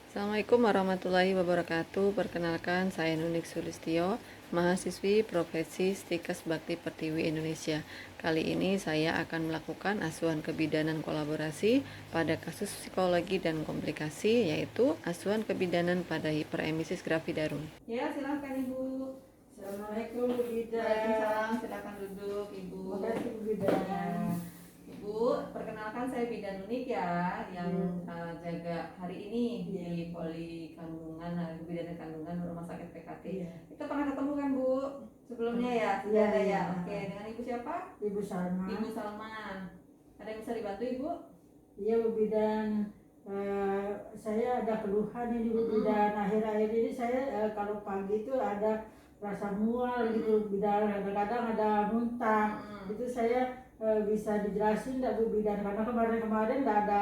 Assalamualaikum warahmatullahi wabarakatuh. Perkenalkan, saya Nunik Sulistyo, mahasiswi Profesi Stikes Bakti Pertiwi Indonesia. Kali ini saya akan melakukan asuhan kebidanan kolaborasi pada kasus psikologi dan komplikasi, yaitu asuhan kebidanan pada hiperemesis gravidarum. Ya, silakan Ibu. Assalamualaikum Bu Bida. Waalaikumsalam, silakan duduk Ibu. Terima kasih Bu Bida. Ibu, perkenalkan saya Bidan Nunik ya, yang jaga hari ini di Poli Kandungan, Bidan Kandungan Rumah Sakit PKT. Kita pernah ketemu kan Bu sebelumnya ya? Sudah ada ya. Oke, dengan Ibu siapa? Ibu Salma. Ibu Salma. Ada yang bisa dibantu Ibu? Iya Bu Bidan. Saya ada keluhan ini Bu Bidan. Akhir-akhir ini saya kalau pagi itu ada rasa mual gitu Bu Bidan. Kadang-kadang ada muntah. Itu saya bisa dijelasin nggak Bu Bidan? Karena kemarin-kemarin nggak ada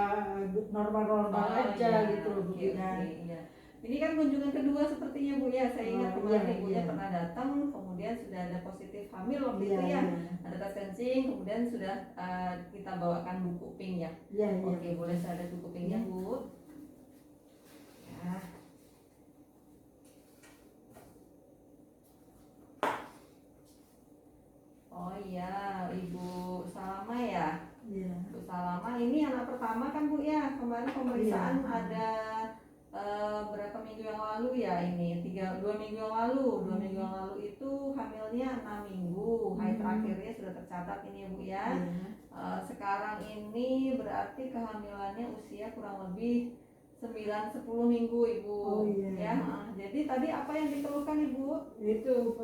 normal-normal aja gitu Bu Bidan. Iya. Ini kan kunjungan kedua sepertinya Bu ya. Saya ingat kemarin Ibunya pernah datang, kemudian sudah ada positif hamil waktu itu ya. Ada tes kencing, kemudian sudah kita bawakan buku pink ya. Oke, boleh saya ada buku pinknya Bu. Ya. Oh iya, Ibu Salama ya. Bu Salama ini anak pertama kan Bu ya. Kemarin pemeriksaan ada berapa minggu yang lalu ya ini? 2 minggu yang lalu. 2 minggu yang lalu itu hamilnya 6 minggu. Haid terakhirnya sudah tercatat ini ya Bu ya. Sekarang ini berarti kehamilannya usia kurang lebih 9-10 minggu Ibu. Ya. Jadi tadi apa yang dikeluhkan Ibu? Itu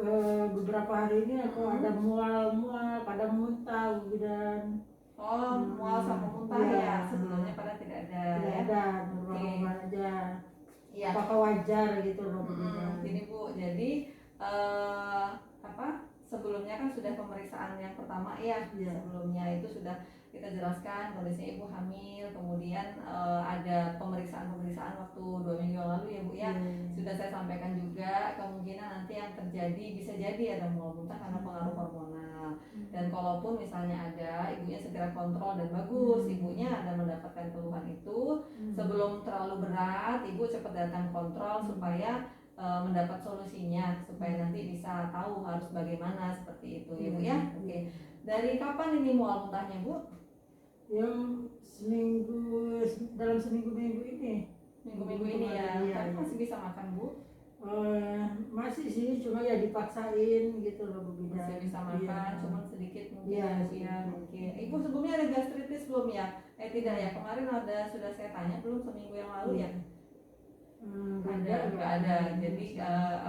beberapa hari ini aku ada mual-mual, pada muntah Bu Bidan. Mual sama muntah ya. Sebelumnya pada tidak ada. Tidak ada, normal aja. Iya. Apakah wajar gitu loh Bu Bidan? Gini Bu, jadi sebelumnya kan sudah pemeriksaan yang pertama ya. Sebelumnya itu sudah kita jelaskan kondisinya Ibu hamil, kemudian ada pemeriksaan waktu 2 minggu yang lalu ya Bu ya. Sudah saya sampaikan juga kemungkinan nanti yang terjadi bisa jadi ada mual muntah karena pengaruh hormonal. Dan kalaupun misalnya ada, ibunya segera kontrol dan bagus, ibunya ada mendapatkan keluhan itu sebelum terlalu berat, ibu cepat datang kontrol supaya mendapat solusinya, supaya nanti bisa tahu harus bagaimana seperti itu Ibu ya. Oke. Dari kapan ini mual muntahnya Bu? Yang dalam seminggu-minggu ini. Minggu-minggu ini ya. Tapi masih bisa makan Bu? Masih sih, cuma ya dipaksain gitu loh Bu Bidan. Masih bisa makan, cuma sedikit mungkin ya. Oke. Ibu sebelumnya ada gastritis belum ya? Tidak ya, kemarin sudah saya tanya belum seminggu yang lalu ya? Nggak ada. Jadi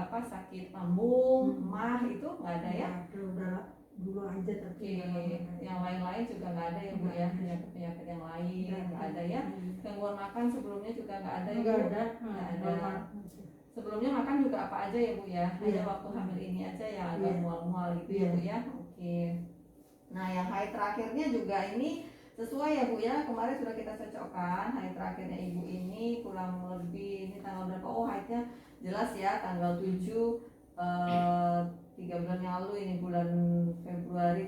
sakit lambung, emah itu nggak ada ya? Udah dulu aja tapi yang lain-lain juga nggak ada ya Bu ya, penyakit yang lain nggak ada ya. Gangguan makan sebelumnya juga nggak ada ya Bu? Nggak ada. Sebelumnya makan juga apa aja ya Bu ya? Hanya waktu hamil ini aja yang agak mual-mual gitu ya Bu ya. Oke. Nah yang haid terakhirnya juga ini sesuai ya Bu ya, kemarin sudah kita cocokkan haid terakhirnya Ibu ini kurang lebih ini tanggal berapa? Oh haidnya jelas ya, tanggal 7 3 bulan yang lalu, ini bulan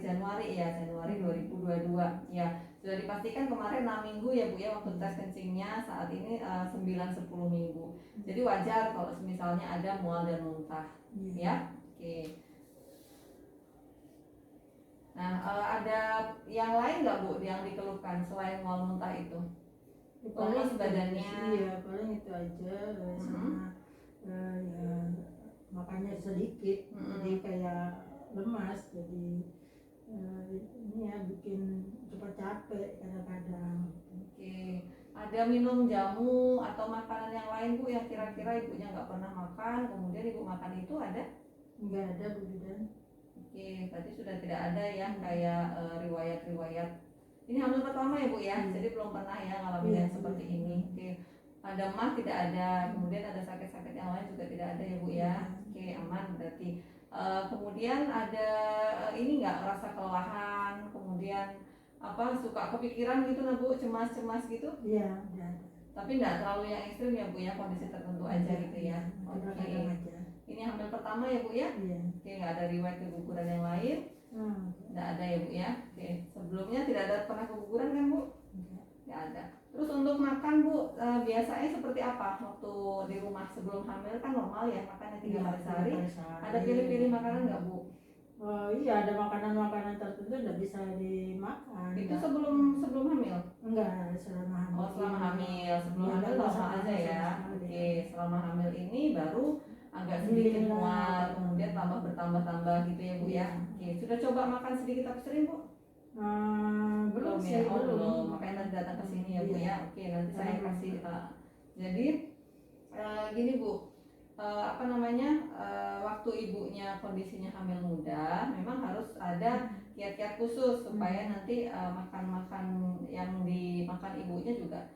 Januari 2022 ya. Sudah dipastikan kemarin 6 minggu ya Bu ya waktu tes kencingnya, saat ini 9-10 minggu. Jadi wajar kalau misalnya ada mual dan muntah ya. Oke. Nah, ada yang lain nggak Bu yang dikeluhkan selain mual muntah itu? Lemas badannya? Iya, paling itu aja. Sama ya, makannya sedikit, jadi kayak lemas. Jadi ini ya bikin cepat capek kadang-kadang. Oke. Ada minum jamu atau makanan yang lain Bu yang kira-kira ibunya nggak pernah makan, kemudian ibu makan itu ada? Nggak ada Bu Bidan. Oke, berarti sudah tidak ada ya kayak riwayat-riwayat. Ini hamil pertama ya Bu ya, jadi belum pernah ya ngalamin yang seperti ini. Oke, ada mah tidak ada, kemudian ada sakit-sakit yang lain juga tidak ada ya Bu ya. Oke, aman berarti. Kemudian ada ini nggak rasa kelelahan, kemudian suka kepikiran gitu nah Bu, cemas-cemas gitu? Iya, ada. Tapi nggak terlalu yang ekstrim ya Bu ya, kondisi tertentu aja gitu ya. Oke. Ini hamil pertama ya Bu ya? Iya. Oke, nggak ada riwayat keguguran yang lain? Nggak ada ya Bu ya? Oke, sebelumnya tidak ada pernah keguguran kan Bu? Nggak ada. Terus untuk makan Bu, biasanya seperti apa waktu di rumah sebelum hamil kan normal ya makannya 3 kali sehari. Ada pilih-pilih makanan nggak Bu? Iya, ada makanan-makanan tertentu nggak bisa dimakan. Itu sebelum hamil? Enggak, selama hamil. Oh selama hamil, sebelum Iya, hamil normal aja ya. Oke, selama hamil ini baru agak sedikit mual, kemudian bertambah gitu ya Bu ya. Oke, sudah coba makan sedikit tapi sering Bu? Belum Ya, sih, belum. Makanya nanti datang ke sini ya Bu ya. Oke, nanti saya kasih. Jadi gini Bu, apa namanya, waktu ibunya kondisinya hamil muda, memang harus ada kiat-kiat khusus supaya nanti makan yang dimakan ibunya juga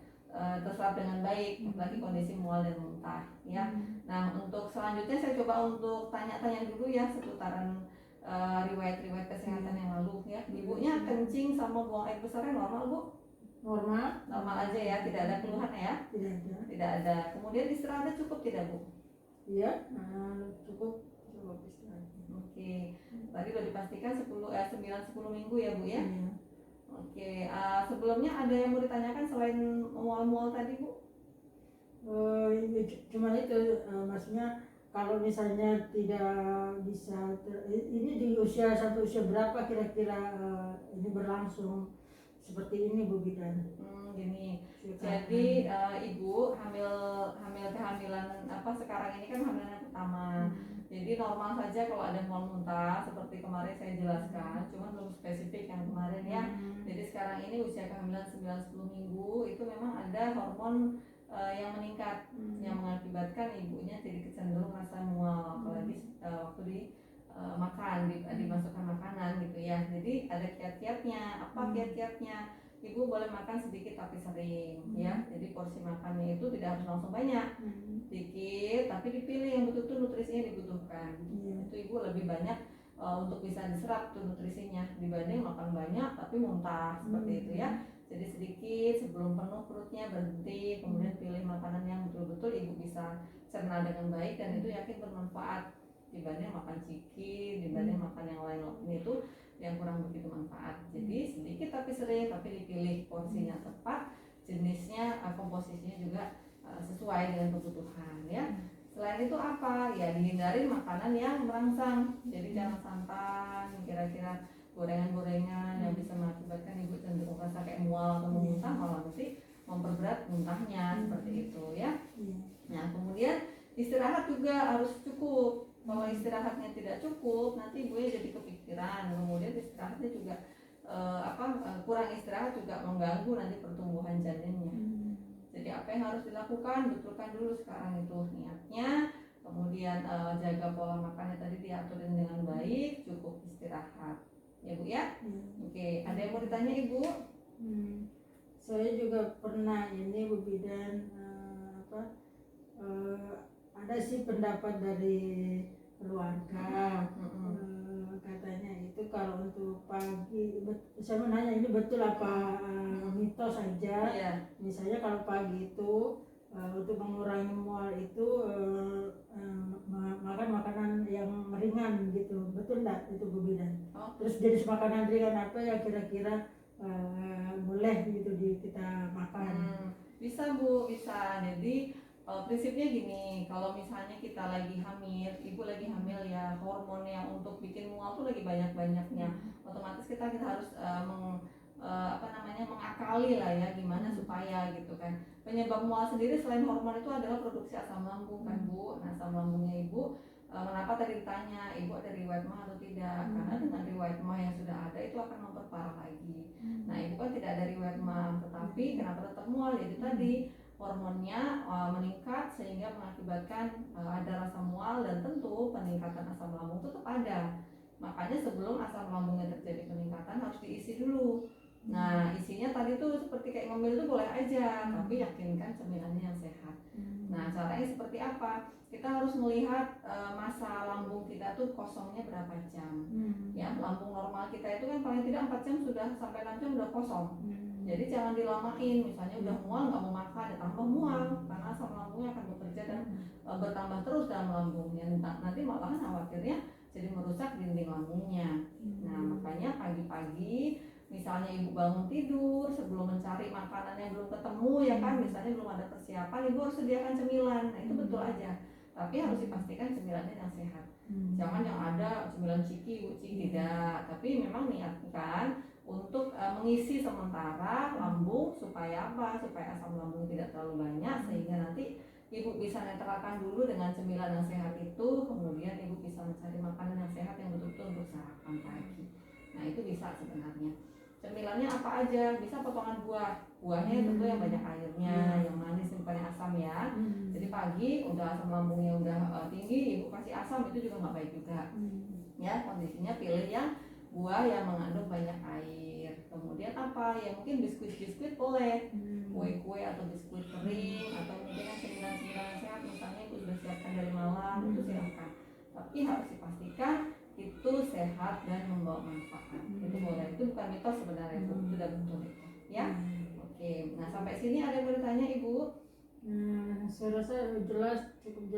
terserap dengan baik, apalagi kondisi mual dan muntah ya. Nah untuk selanjutnya saya coba untuk tanya-tanya dulu ya seputaran riwayat-riwayat kesehatan yang lalu ya. Ibunya kencing sama buang air besarnya normal Bu? Normal aja ya, tidak ada keluhan ya? Tidak ada. Kemudian istirahatnya cukup tidak Bu? Iya, cukup istirahat. Oke, tadi udah dipastikan 9-10 minggu ya Bu ya? Iya. Oke, sebelumnya ada yang mau ditanyakan selain mual-mual tadi Bu? Cuma itu, maksudnya kalau misalnya tidak bisa ini di sampai usia berapa kira-kira ini berlangsung seperti ini Bu Bidan? Gini, jadi ibu hamil kehamilan apa sekarang ini kan hamilan pertama. Jadi normal saja kalau ada mual muntah seperti kemarin saya jelaskan, cuma belum spesifik yang kemarin ya. Jadi sekarang ini usia kehamilan 9-10 minggu itu memang ada hormon yang meningkat yang mengakibatkan ibunya jadi kecenderung rasa mual, apalagi waktu makan dimasukkan makanan gitu ya. Jadi ada kiat-kiatnya. Apa kiat-kiatnya? Ibu boleh makan sedikit tapi sering ya. Jadi porsi makannya itu tidak harus langsung banyak, sedikit tapi dipilih yang betul-betul nutrisinya dibutuhkan. Itu ibu lebih banyak untuk bisa diserap tuh nutrisinya dibanding makan banyak tapi muntah seperti itu ya. Jadi sedikit sebelum penuh perutnya berhenti, kemudian pilih makanan yang betul-betul ibu bisa cerna dengan baik dan itu yakin bermanfaat dibanding makan ciki, dibanding makan yang lain itu yang kurang begitu manfaat. Jadi sedikit tapi sering, tapi dipilih porsinya tepat, jenisnya, komposisinya juga sesuai dengan kebutuhan ya. Selain itu apa? Ya dihindari makanan yang merangsang. Jadi jangan santan, kira-kira gorengan-gorengan yang bisa mengakibatkan ibu cenderung rasa kayak mual atau muntah, malah nanti memperberat muntahnya seperti itu ya. Nah kemudian istirahat juga harus cukup. Kalau istirahatnya tidak cukup, nanti ibunya jadi kepikiran. Kemudian istirahatnya juga kurang istirahat juga mengganggu nanti pertumbuhan janinnya. Jadi apa yang harus dilakukan? Betulkan dulu sekarang itu niatnya. Kemudian jaga pola makannya tadi diatur dengan baik, cukup istirahat. Ya Bu ya? Oke, ada yang mau ditanya Ibu? Saya juga pernah ini Bu Bidan ada sih pendapat dari keluarga katanya itu kalau untuk pagi, saya mau nanya ini betul apa mitos saja? Misalnya kalau pagi itu untuk mengurangi mual itu makan makanan yang ringan gitu, betul enggak itu Bu Bidan? Terus jenis makanan ringan apa yang kira-kira boleh gitu kita makan? Bisa Bu, bisa. Jadi prinsipnya gini, kalau misalnya kita lagi hamil, ibu lagi hamil ya, hormon yang untuk bikin mual tuh lagi banyak-banyaknya. Otomatis kita harus mengakali lah ya gimana supaya gitu kan. Penyebab mual sendiri selain hormon itu adalah produksi asam lambung kan Bu. Nah asam lambungnya ibu, kenapa tadi ditanya ibu ada riwayat mah atau tidak? Karena dengan riwayat mah yang sudah ada itu akan memperparah lagi. Nah ibu kan tidak ada riwayat mah, tetapi kenapa tetap mual? Jadi tadi hormonnya meningkat sehingga mengakibatkan ada rasa mual dan tentu peningkatan asam lambung tetap ada. Makanya sebelum asam lambungnya terjadi peningkatan harus diisi dulu. Nah isinya tadi tuh seperti kayak ngemil itu boleh aja, tapi yakinkan cemilannya yang sehat. Nah caranya seperti apa? Kita harus melihat masa lambung kita tuh kosongnya berapa jam. Ya lambung normal kita itu kan paling tidak 4 jam sudah sampai 6 jam udah kosong. Jadi jangan dilamain, misalnya udah mual nggak mau makan, ya tambah mual karena asam lambungnya akan bekerja dan bertambah terus dalam lambungnya. Nanti malahan khawatirnya jadi merusak dinding lambungnya. Nah makanya pagi-pagi misalnya ibu bangun tidur sebelum mencari makanan yang belum ketemu ya kan, misalnya belum ada persiapan, ibu harus sediakan cemilan. Nah itu betul aja, tapi harus dipastikan cemilannya yang sehat. Jangan yang ada cemilan ciki, tidak. Tapi memang niatkan untuk mengisi sementara lambung supaya apa? Supaya asam lambung tidak terlalu banyak, sehingga nanti ibu bisa netralkan dulu dengan cemilan yang sehat itu, kemudian ibu bisa mencari makanan yang sehat yang betul-betul untuk sarapan pagi. Nah itu bisa sebenarnya. Cemilannya apa aja? Bisa potongan buah. Buahnya tentu yang banyak airnya, yang manis, yang paling asam ya. Jadi pagi udah asam lambungnya udah tinggi, ibu kasih asam itu juga nggak baik juga. Ya kondisinya pilih yang buah yang mengandung banyak air. Kemudian apa? Ya mungkin biskuit boleh, kue atau biskuit kering, atau mungkin yang cemilan-cemilan sehat misalnya itu sudah siapkan dari malam, itu silakan. Tapi harus dipastikan itu sehat dan membawa manfaat. Itu boleh, itu bukan mitos sebenarnya, itu sudah betul itu ya. Oke, nah sampai sini ada yang bertanya ibu? Saya rasa cukup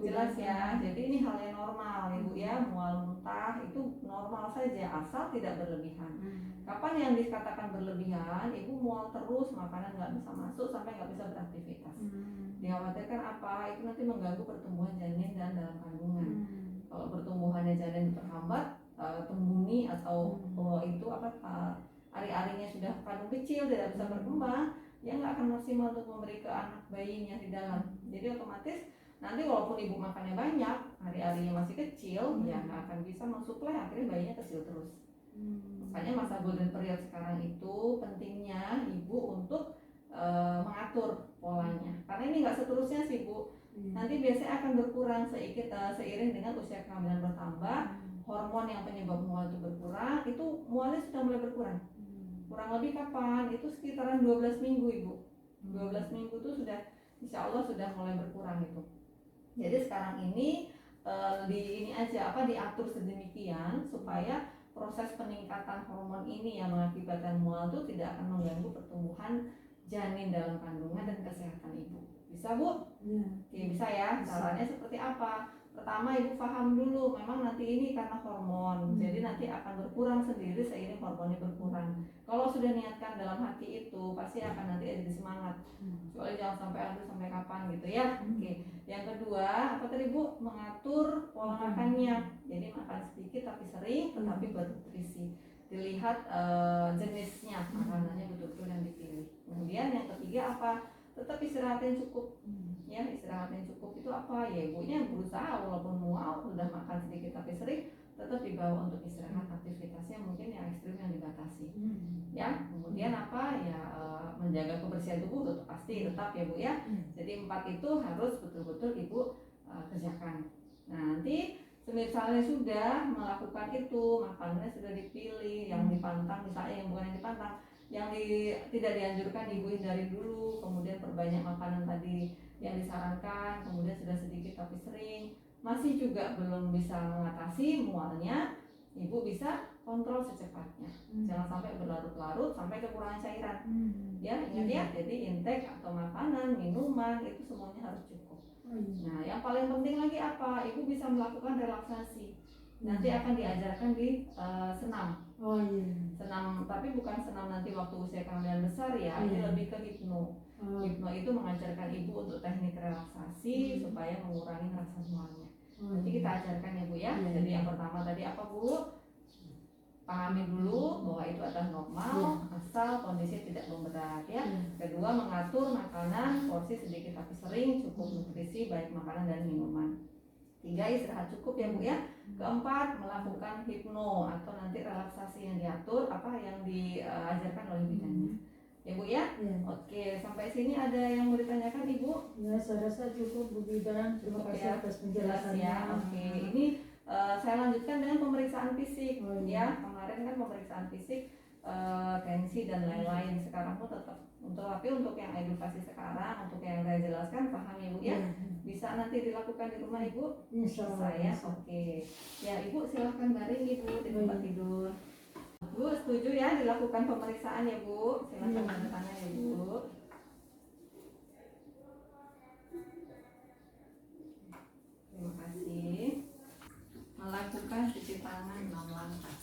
jelas ya. Jadi ini hal yang normal ibu ya, mual muntah itu normal saja asal tidak berlebihan. Kapan yang dikatakan berlebihan? Ibu mual terus, makanan nggak bisa masuk sampai nggak bisa beraktivitas. Dikhawatirkan apa? Itu nanti mengganggu pertumbuhan janin dan dalam kandungan. Kalau pertumbuhannya janin terhambat, tembuni atau itu ari-arinya sudah kandung kecil tidak bisa berkembang, dia nggak akan maksimal untuk memberi ke anak bayinya di dalam. Jadi otomatis nanti walaupun ibu makannya banyak, ari-arinya masih kecil, ya nggak akan bisa mensuplai, akhirnya bayinya kecil terus. Makanya masa golden period sekarang itu pentingnya ibu untuk mengatur polanya, karena ini nggak seterusnya sih bu. Nanti biasanya akan berkurang seiring dengan usia kehamilan bertambah, hormon yang penyebab mual itu berkurang, itu mualnya sudah mulai berkurang. Kurang lebih kapan? Itu sekitaran 12 minggu ibu. 12 minggu itu sudah insya Allah sudah mulai berkurang itu. Jadi sekarang ini diatur sedemikian supaya proses peningkatan hormon ini yang mengakibatkan mual itu tidak akan mengganggu pertumbuhan janin dalam kandungan dan kesehatan ibu. Bisa bu? Oke, bisa ya. Caranya seperti apa? Pertama ibu paham dulu, memang nanti ini karena hormon, jadi nanti akan berkurang sendiri seiring hormonnya berkurang. Kalau sudah niatkan dalam hati itu, pasti akan nanti ada semangat. Soalnya jangan sampai kapan gitu ya. Oke. Yang kedua, apa tadi bu? Mengatur pola makannya. Jadi makan sedikit tapi sering, tetapi bernutrisi. Dilihat jenisnya, makanannya betul-betul yang dipilih. Kemudian yang ketiga apa? Tetap istirahat yang cukup. Ya, istirahat yang cukup itu apa? Ya ibunya berusaha walaupun mual sudah makan sedikit tapi sering, tetap dibawa untuk istirahat, aktivitasnya mungkin yang ekstrim yang dibatasi. Ya, kemudian apa? Ya menjaga kebersihan tubuh itu pasti tetap ya bu ya. Jadi 4 itu harus betul-betul ibu kerjakan. Nah nanti misalnya sudah melakukan itu, makanannya sudah dipilih, yang dipantang misalnya, yang bukan yang dipantang, yang tidak dianjurkan ibu hindari dulu, kemudian perbanyak makanan tadi yang disarankan, kemudian sudah sedikit tapi sering, masih juga belum bisa mengatasi mualnya, ibu bisa kontrol secepatnya. Jangan sampai berlarut-larut sampai kekurangan cairan. Ya ingat ya, jadi intake atau makanan, minuman itu semuanya harus cukup. Nah yang paling penting lagi apa? Ibu bisa melakukan relaksasi. Nanti akan diajarkan di senam. Senam, tapi bukan senam nanti waktu usia kehamilan besar ya. Ini lebih ke hipno. Hipno itu mengajarkan ibu untuk teknik relaksasi supaya mengurangi rasa mualnya. Nanti kita ajarkan ya bu ya. Jadi yang pertama tadi apa bu? Pahami dulu bahwa itu adalah normal asal kondisi tidak memberat ya. Kedua, mengatur makanan porsi sedikit tapi sering, cukup nutrisi baik makanan dan minuman. 3, istirahat cukup ya bu ya. Keempat, melakukan hipno atau nanti relaksasi yang diatur apa yang diajarkan oleh bidannya. Ya bu ya. Oke, sampai sini ada yang mau ditanyakan ibu? Ya, saya rasa cukup Bu Bidan. Terima kasih atas penjelasannya. Ya. Oke, ini saya lanjutkan dengan pemeriksaan fisik. Ya, kemarin kan pemeriksaan fisik, tensi dan lain-lain. Sekarang pun tetap tapi untuk yang edukasi sekarang, untuk yang saya jelaskan, paham ibu ya? Bisa nanti dilakukan di rumah ibu? Insya Allah. Saya oke. Ya ibu silahkan baring ibu di tempat tidur. Bu setuju ya dilakukan pemeriksaan ya bu? Silahkan tanda tangan ya bu. Terima kasih. Melakukan cuci tangan 6 langkah.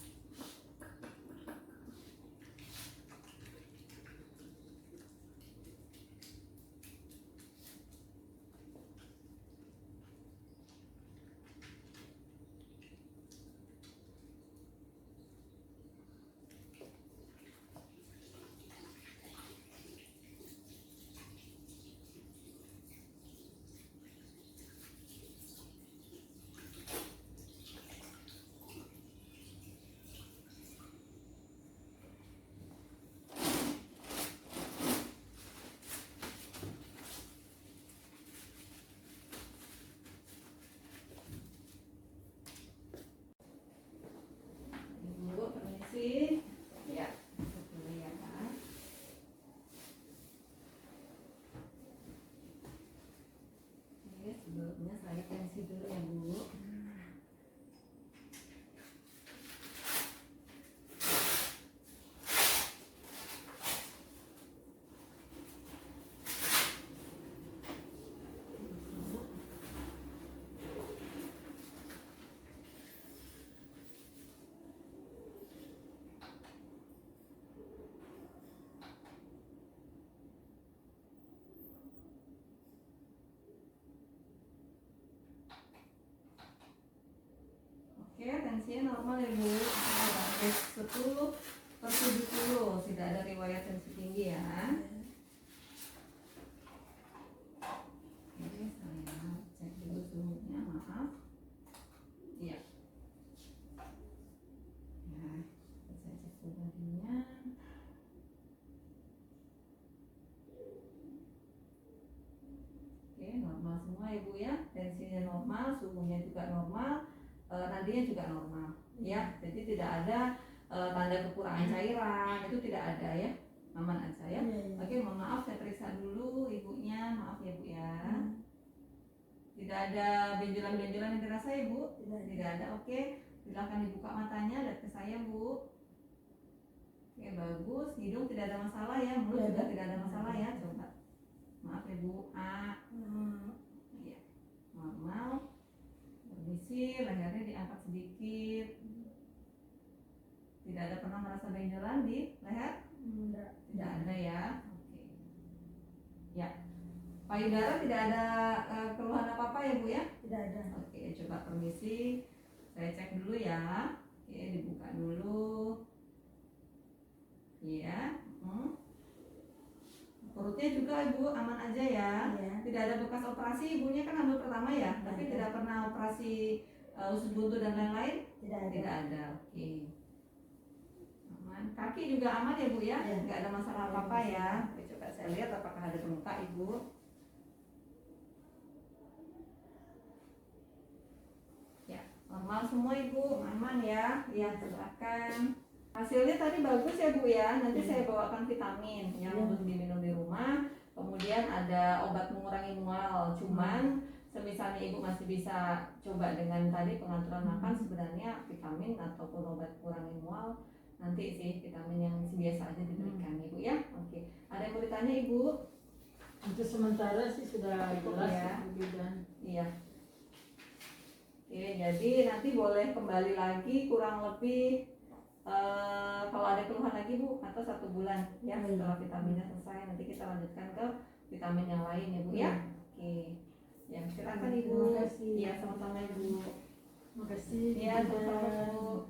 Sebelumnya saya tensi dulu ya Bu. Oke, tensinya normal ya Bu. Diabetes 10/70, tidak ada riwayat tensi tinggi ya. Oke, saya cek dulu suhunya, maaf. Iya. Ya, saya cek suhu tadinya. Oke, normal semua ya Bu ya. Tensinya normal, suhunya juga normal. Nadinya juga normal ya, jadi tidak ada tanda kekurangan cairan, itu tidak ada ya, aman aja ya. Oke, mohon maaf saya periksa dulu ibunya, maaf ya Bu ya. Tidak ada benjolan-benjolan yang dirasa ya Bu? Tidak ada. Oke, silakan dibuka matanya, lihat ke saya Bu. Oke, bagus, hidung tidak ada masalah ya, mulut juga tidak ada masalah ya. Coba, maaf ya Bu. Iya, normal. Permisi, lehernya diangkat sedikit. Tidak ada pernah merasa benjolan di leher? Tidak ada ya. Oke. Ya. Payudara tidak ada keluhan apa-apa ya Bu ya? Tidak ada. Oke, coba permisi. Saya cek dulu ya. Oke, dibuka dulu. Iya. Perutnya juga Ibu aman aja ya. Tidak ada bekas operasi, ibunya kan hamil pertama ya, tapi tidak pernah operasi usus buntu dan lain-lain? Tidak ada. Oke. Aman. Kaki juga aman ya Bu ya? Nggak ada masalah apa-apa ya. Oke, coba saya lihat apakah ada luka Ibu. Ya, normal semua Ibu, aman ya. Ya, silakan. Hasilnya tadi bagus ya Bu ya. Nanti saya bawakan vitamin yang untuk diminum di rumah. Kemudian ada obat mengurangi mual. Cuman semisalnya Ibu masih bisa coba dengan tadi pengaturan makan, sebenarnya vitamin ataupun obat mengurangi mual nanti sih vitamin yang biasa aja diberikan Ibu ya. Oke. Ada yang mau ditanya Ibu? Untuk sementara sih sudah jelas ya. Iya. Oke, jadi nanti boleh kembali lagi kurang lebih kalau ada keluhan lagi Bu, atau 1 bulan ya setelah vitaminnya selesai, nanti kita lanjutkan ke vitamin yang lain ya Bu ya. Oke, ya silakan Ibu. Terima kasih. Ya, sama-sama Ibu. Terima kasih. Ya, sama-sama Bu.